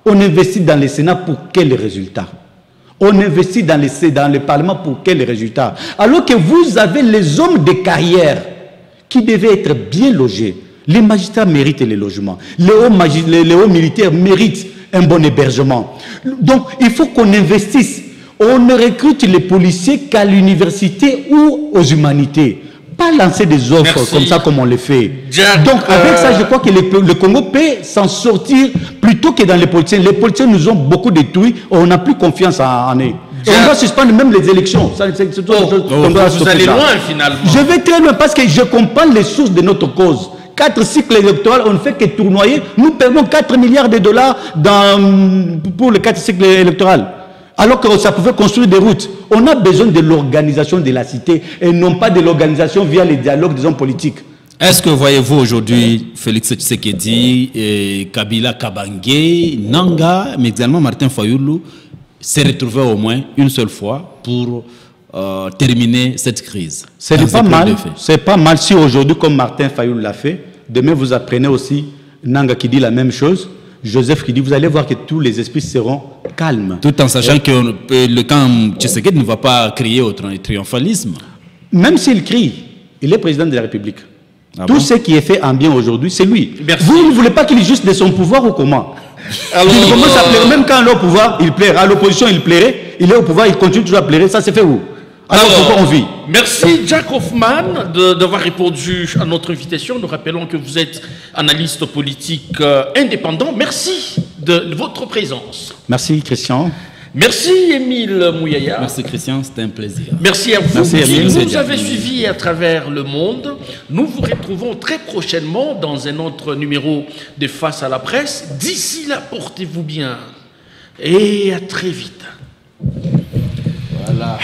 On investit dans le Sénat pour quel résultat? On investit dans le Parlement pour quel résultat? Alors que vous avez les hommes de carrière qui devaient être bien logés. Les magistrats méritent les logements. Les hauts militaires méritent un bon hébergement. Donc, il faut qu'on investisse. On ne recrute les policiers qu'à l'université ou aux humanités. Pas lancer des offres comme ça comme on le fait. Donc avec ça, je crois que le Congo peut s'en sortir plutôt que dans les politiciens. Les politiciens nous ont beaucoup détruits. On n'a plus confiance en eux. Et on doit suspendre même les élections. Vous allez loin finalement. Je vais très loin parce que je comprends les sources de notre cause. 4 cycles électoraux, on ne fait que tournoyer. Nous perdons 4 milliards de dollars pour les 4 cycles électoraux. Alors que ça pouvait construire des routes. On a besoin de l'organisation de la cité et non pas de l'organisation via les dialogues des hommes politiques. Est-ce que voyez-vous aujourd'hui Félix Tshisekedi, Kabila Kabange, Nanga, mais également Martin Fayulu se retrouver au moins une seule fois pour terminer cette crise? C'est pas mal. C'est pas mal si aujourd'hui, comme Martin Fayulu l'a fait, demain vous apprenez aussi Nanga qui dit la même chose. Joseph qui dit, vous allez voir que tous les esprits seront calmes. Tout en sachant que le camp Tshisekedi ne va pas crier au triomphalisme. Même s'il crie, il est président de la République. Tout ce qui est fait en bien aujourd'hui, c'est lui. Merci. Vous ne voulez pas qu'il juste de son pouvoir ou comment? Alors, il commence à plairer, même quand il est au pouvoir, il plaira. À l'opposition, il plairait. Il est au pouvoir, il continue toujours à plairer. Ça, c'est fait où? Alors, pourquoi on vit? Merci Jack Hoffman d'avoir répondu à notre invitation. Nous rappelons que vous êtes analyste politique indépendant. Merci de votre présence. Merci Christian. Merci Émile Mouyaya. Merci Christian, c'était un plaisir. Merci à vous Merci, qui Émile. nous avez suivis à travers le monde. Nous vous retrouvons très prochainement dans un autre numéro de Face à la presse. D'ici là, portez-vous bien et à très vite. Voilà.